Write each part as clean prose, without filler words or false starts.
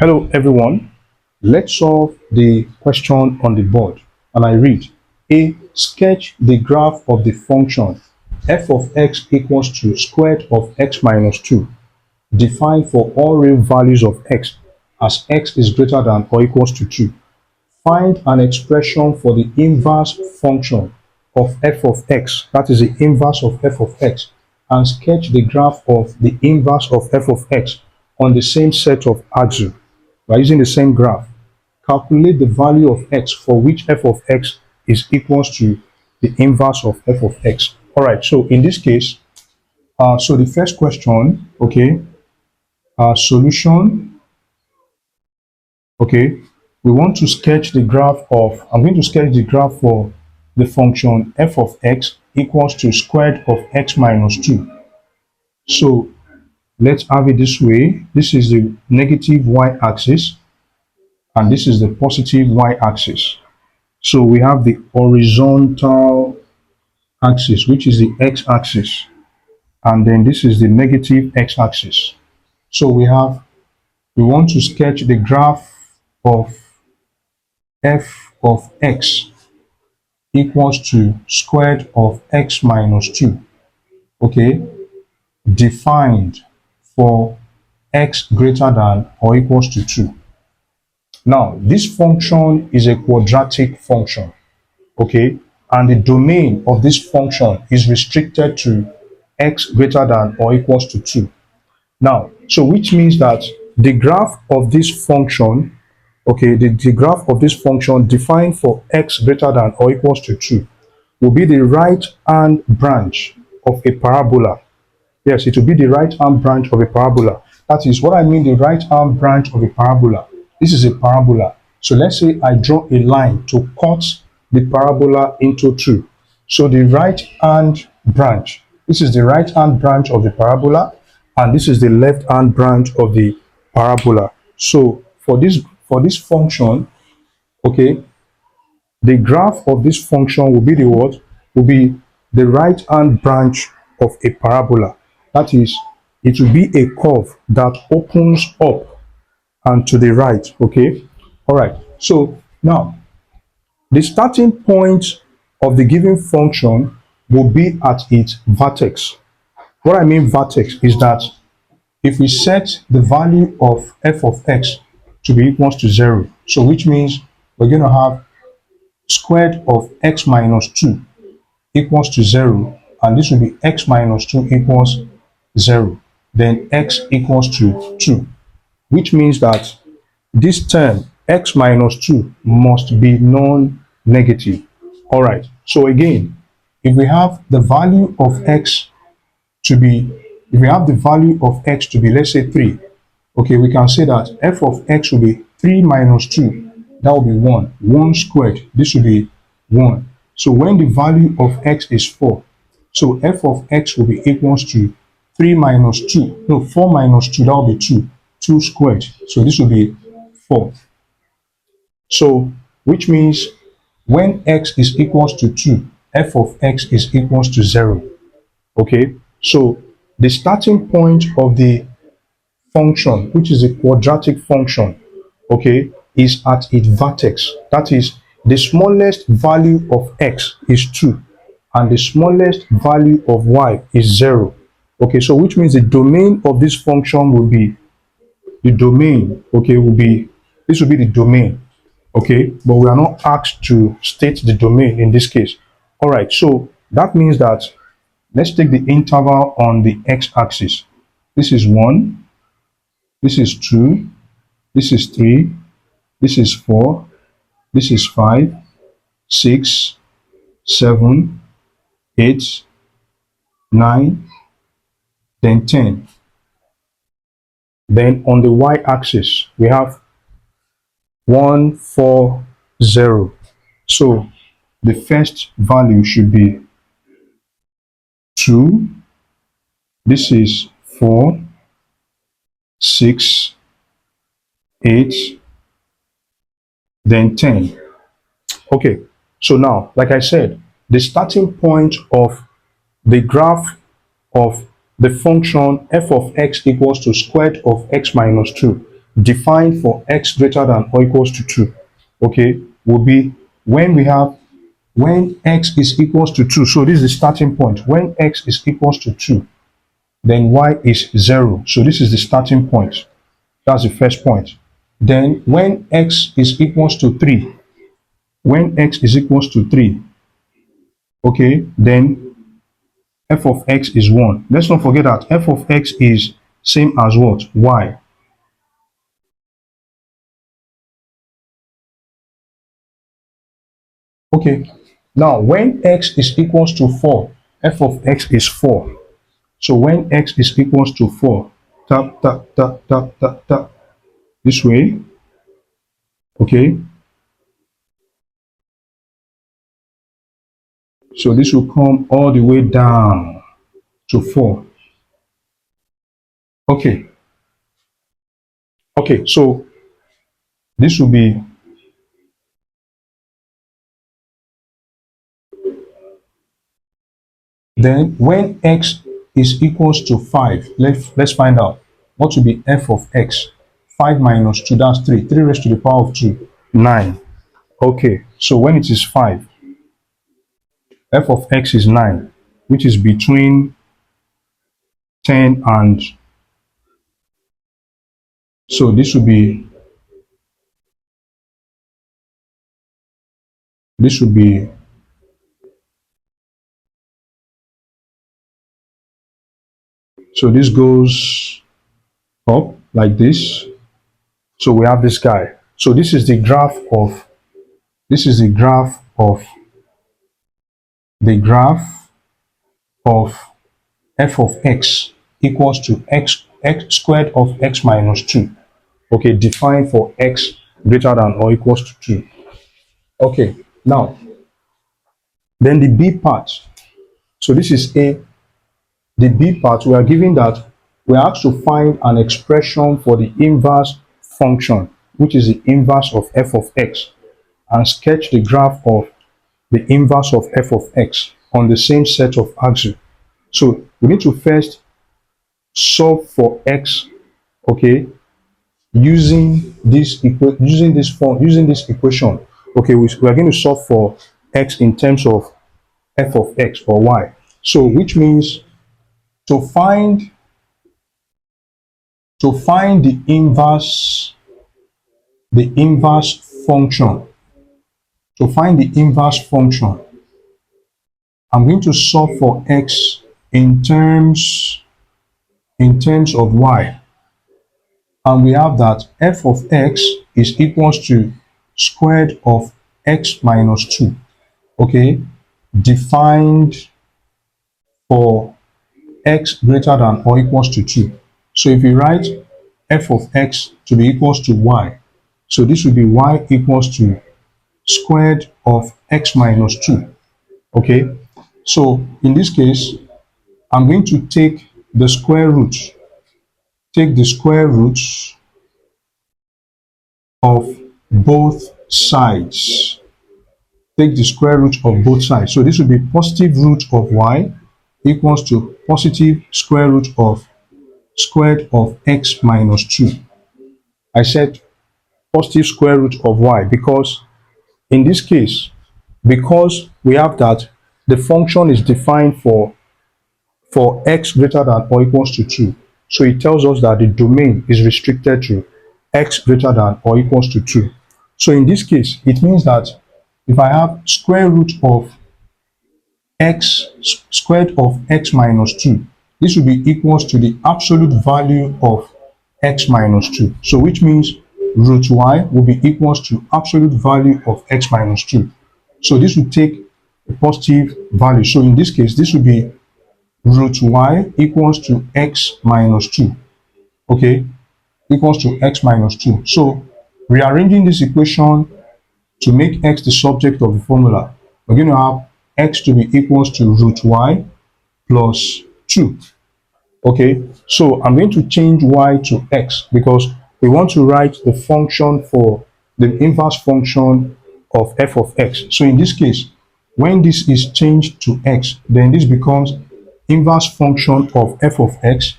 Hello everyone, let's solve the question on the board and I read A. Sketch the graph of the function f of x equals to square root of x minus 2 defined for all real values of x as x is greater than or equals to 2. Find an expression for the inverse function of f of x, that is the inverse of f of x, and sketch the graph of the inverse of f of x on the same set of axes by using the same graph. Calculate the value of x for which f of x is equals to the inverse of f of x. All right, so in this case, so the first question, okay, solution, okay, we want to sketch the graph of, I'm going to sketch the graph for the function f of x equals to square root of x minus 2. So let's have it this way. This is the negative y-axis and this is the positive y-axis. So we have the horizontal axis, which is the x-axis, and then this is the negative x-axis. So we want to sketch the graph of f of x equals to square root of x minus 2, okay, defined for x greater than or equals to 2. Now, this function is a quadratic function, okay, and the domain of this function is restricted to x greater than or equals to 2. Now, so which means that the graph of this function, okay, the graph of this function defined for x greater than or equals to 2 will be the right hand branch of a parabola. Yes, it will be the right hand branch of a parabola. That is what I mean, the right hand branch of a parabola. This is a parabola. So let's say I draw a line to cut the parabola into two. So the right hand branch, this is the right hand branch of the parabola, and this is the left hand branch of the parabola. So for this function, okay, the graph of this function will be the what? Will be the right hand branch of a parabola. That is, it will be a curve that opens up and to the right, okay? All right, so now the starting point of the given function will be at its vertex. What I mean vertex is that if we set the value of f of x to be equals to 0, so which means we're going to have square root of x minus 2 equals to 0, and this will be x minus 2 equals 0, then x equals to 2, which means that this term x minus 2 must be non-negative. All right, so again, if we have the value of x to be, if we have the value of x to be, let's say 3, okay, we can say that f of x will be 3 minus 2, that will be 1. 1 squared, this will be 1. So when the value of x is 4, so f of x will be equals to 3 minus 2, no, 4 minus 2, that will be 2. 2 squared, so this will be 4. So which means when x is equals to 2, f of x is equals to 0. Okay, so the starting point of the function, which is a quadratic function, okay, is at its vertex. That is, the smallest value of x is 2 and the smallest value of y is 0. Okay, so which means the domain of this function will be the domain, okay, will be, this will be the domain, okay, but we are not asked to state the domain in this case. All right, so that means that let's take the interval on the x-axis. This is 1, this is 2, this is 3, this is 4, this is 5, 6, 7, 8, 9, then 10. Then on the y-axis, we have 1, 4, 0. So the first value should be 2, this is 4, 6, 8, then 10. Okay, so now, like I said, the starting point of the graph of the function f of x equals to square root of x minus 2 defined for x greater than or equals to 2, okay, will be when we have when x is equals to 2. So this is the starting point. When x is equals to 2, then y is 0. So this is the starting point. That's the first point. Then when x is equals to 3, when x is equals to 3, okay, then f of x is 1. Let's not forget that f of x is same as what? Y. Okay. Now, when x is equals to 4, f of x is 4. So when x is equals to 4, tap, tap, tap, tap, tap, tap, this way, okay? So this will come all the way down to 4. Okay. Okay, so this will be, then when x is equals to 5, let's find out what will be f of x. 5 minus 2, that's 3. 3 raised to the power of 2, 9. Okay, so when it is 5, f of x is 9, which is between 10 and, so this would be, so this goes up like this. So we have this guy. So this is the graph of, this is the graph of, the graph of f of x equals to x squared of x minus 2. Okay, defined for x greater than or equals to 2. Okay, now, then the b part. So this is a, the b part, we are given that we are asked to find an expression for the inverse function, which is the inverse of f of x, and sketch the graph of the inverse of f of x on the same set of axes. So we need to first solve for x, okay, using this using this equation. Okay, we are going to solve for x in terms of f of x or y. So which means to find the inverse function, to find the inverse function, I'm going to solve for x in terms of y. And we have that f of x is equals to squared of x minus 2, okay, defined for x greater than or equals to 2. So if you write f of x to be equals to y, so this will be y equals to squared of x minus 2, okay. So in this case, I'm going to take the square root, take the square roots of both sides. Take the square root of both sides. So this will be positive root of y equals to positive square root of squared of x minus 2. I said positive square root of y because in this case, because we have that the function is defined for x greater than or equals to 2. So it tells us that the domain is restricted to x greater than or equals to 2. So in this case, it means that if I have square root of x squared of x minus 2, this will be equals to the absolute value of x minus 2. So which means root y will be equals to absolute value of x minus 2. So this will take a positive value. So in this case, this will be root y equals to x minus 2, okay, equals to x minus 2. So rearranging this equation to make x the subject of the formula, we're going to have x to be equals to root y plus 2, okay. So I'm going to change y to x because we want to write the function for the inverse function of f of x. So in this case, when this is changed to x, then this becomes inverse function of f of x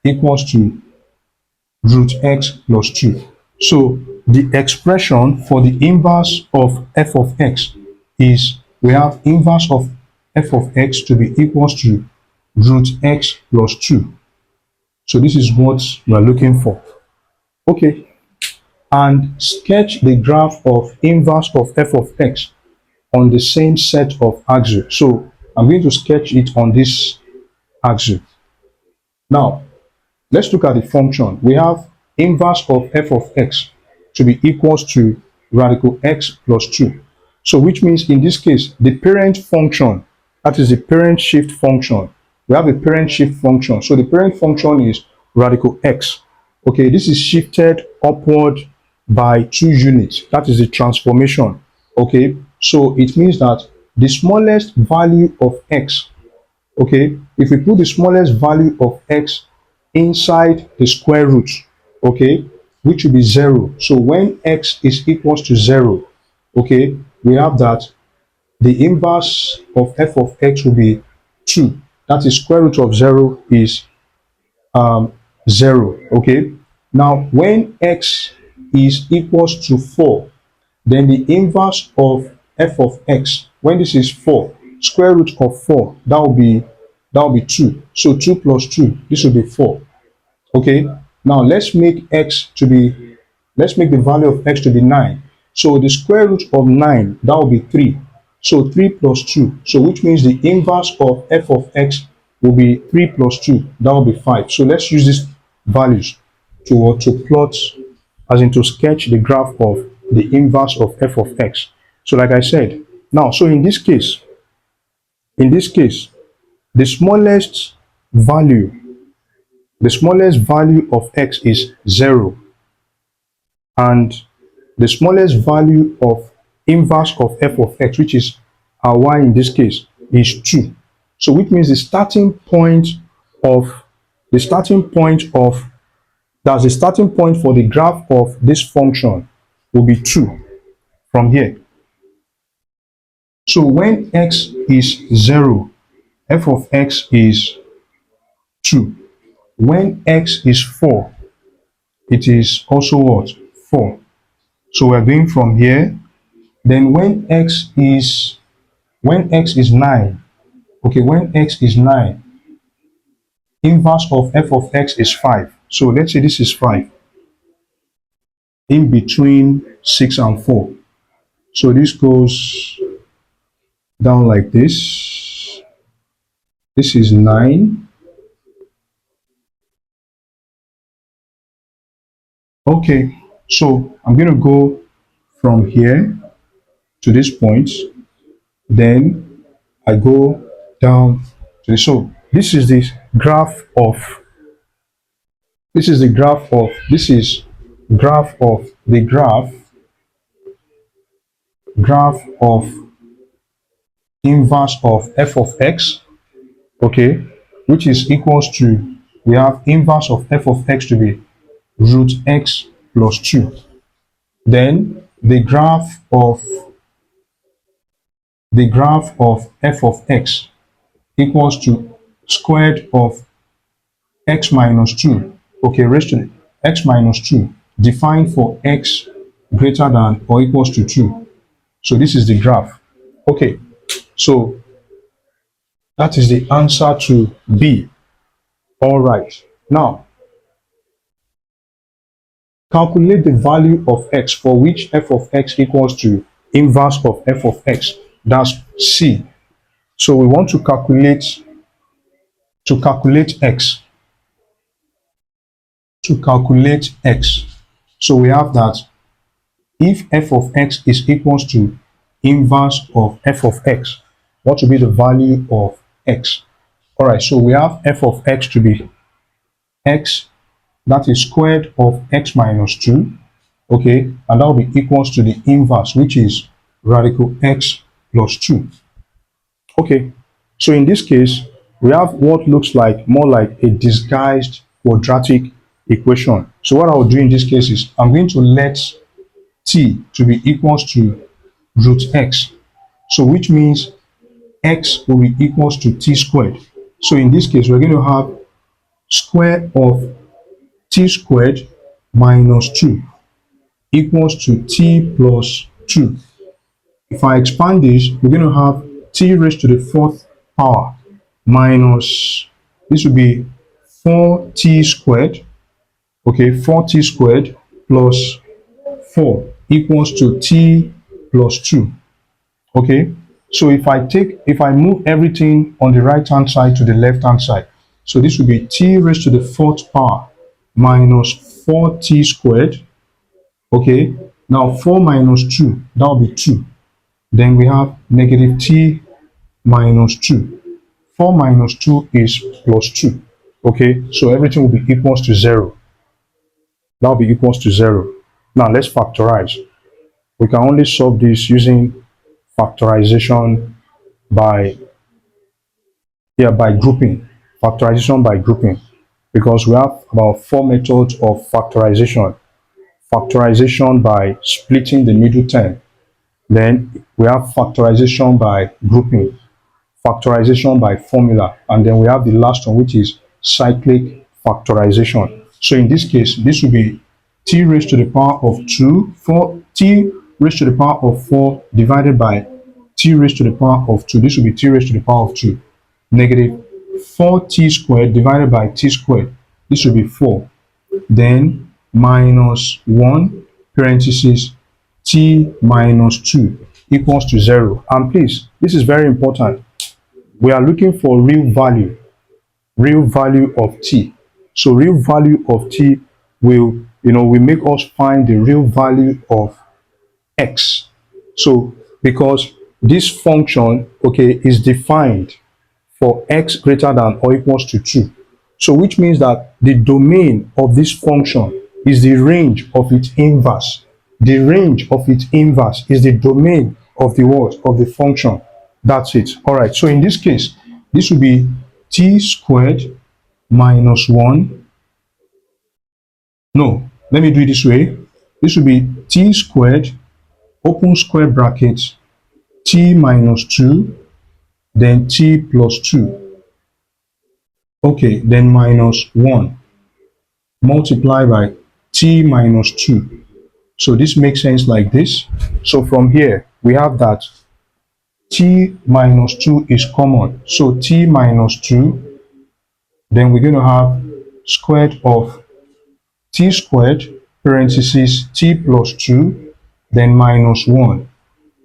equals to root x plus 2. So the expression for the inverse of f of x is, we have inverse of f of x to be equals to root x plus 2. So this is what we are looking for. Okay, and sketch the graph of inverse of f of x on the same set of axes. So I'm going to sketch it on this axis. Now, let's look at the function. We have inverse of f of x to be equals to radical x plus 2. So which means in this case, the parent function, that is the parent shift function. We have a parent shift function. So the parent function is radical x. Okay, this is shifted upward by 2 units. That is the transformation. Okay, so it means that the smallest value of x, okay, if we put the smallest value of x inside the square root, okay, which will be 0. So when x is equals to 0, okay, we have that the inverse of f of x will be 2. That is square root of 0 is 0, okay. Now when x is equals to 4, then the inverse of f of x, when this is 4, square root of 4, that will be 2. So 2 plus 2, this will be 4. Okay. Now let's make the value of x to be 9. So the square root of 9, that will be 3. So 3 plus 2. So which means the inverse of f of x will be 3 plus 2. That will be 5. So let's use these values to plot, as in to sketch the graph of the inverse of f of x. So like I said, now, so in this case, the value, the smallest value of x is 0, and the smallest value of inverse of f of x, which is our y in this case, is 2. So which means the starting point of that's the starting point for the graph of this function will be 2 from here. So when x is 0, f of x is 2. When x is 4, it is also what? 4. So we're going from here. Then when x is 9, okay, when x is 9, inverse of f of x is 5. So let's say this is 5, in between 6 and 4. So this goes down like this. This is 9. Okay, so I'm going to go from here to this point. Then I go down to this. So this is the graph of, this is graph of the graph of inverse of f of x, okay, which is equals to, we have inverse of f of x to be root x plus 2. Then the graph of f of x equals to squared of x minus 2, okay, raised to x minus 2, defined for x greater than or equals to 2. So this is the graph. Okay, so that is the answer to B. All right. Now, calculate the value of x for which f of x equals to inverse of f of x. That's C. So we want to calculate x. To calculate x. So we have that if f of x is equals to inverse of f of x, what will be the value of x? All right, so we have f of x to be x, that is squared of x minus 2, okay, and that will be equals to the inverse, which is radical x plus 2. Okay, so in this case, we have what looks like more like a disguised quadratic equation. So what I will do in this case is I'm going to let t to be equals to root x. So which means x will be equals to t squared. So in this case, we're going to have square of t squared minus 2 equals to t plus 2. If I expand this, we're going to have t raised to the fourth power minus, this will be 4t squared, okay, 4t squared plus 4 equals to t plus 2, okay. So if I move everything on the right hand side to the left hand side, so this will be t raised to the fourth power minus 4t squared, okay. Now 4 minus 2, that will be 2. Then we have negative t minus 2. 4 minus 2 is plus 2. Okay, so everything will be equals to 0. That will be equals to 0. Now let's factorize. We can only solve this using factorization by grouping. Factorization by grouping. Because we have about 4 methods of factorization. Factorization by splitting the middle term. Then we have factorization by grouping, factorization by formula, and then we have the last one, which is cyclic factorization. So in this case, this will be t raised to the power of 2, 4, t raised to the power of 4 divided by t raised to the power of 2. This will be t raised to the power of 2. Negative 4t squared divided by t squared. This will be 4. Then minus 1 parenthesis t minus 2 equals to 0. And please, this is very important. We are looking for real value of t. So real value of t will make us find the real value of x. So because this function, okay, is defined for x greater than or equals to 2. So which means that the domain of this function is the range of its inverse. The range of its inverse is the domain of the what? Of the function. That's it. All right. So in this case, this will be t squared minus 1. No, let me do it this way. This will be t squared, open square brackets, t minus 2, then t plus 2. Okay, then minus 1 multiplied by t minus 2. So this makes sense like this. So from here, we have that t minus 2 is common. So t minus 2, then we're going to have squared of t squared parenthesis t plus 2, then minus 1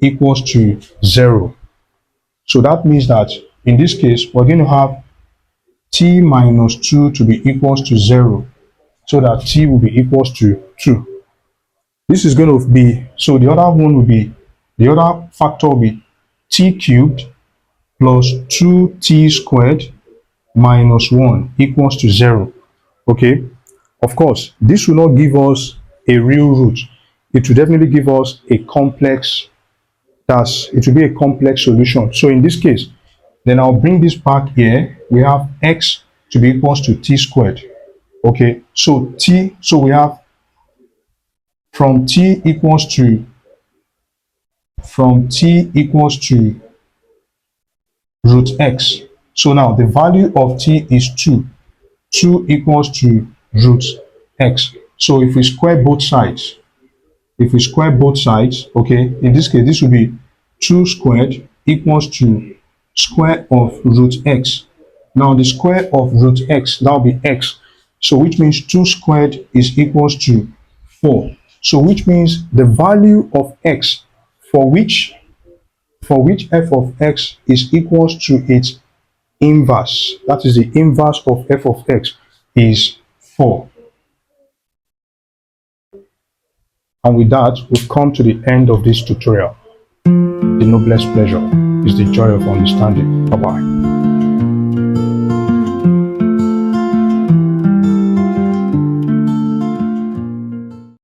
equals to 0. So that means that in this case, we're going to have t minus 2 to be equals to 0, so that t will be equals to 2. This is going to be, so the other one will be, the other factor will be t cubed plus 2t squared minus 1 equals to 0. Okay, of course, this will not give us a real root. It will definitely give us a complex, it will be a complex solution. So in this case, then I'll bring this back here. We have x to be equals to t squared. Okay, so we have from t equals to root x. So now the value of t is 2. 2 equals to root x. So if we square both sides, okay, in this case, this will be 2 squared equals to square of root x. Now the square of root x, that will be x. So which means 2 squared is equals to 4. So which means the value of x for which f of x is equals to its inverse, that is the inverse of f of x, is 4. And with that, we've come to the end of this tutorial. The noblest pleasure is the joy of understanding. Bye-bye.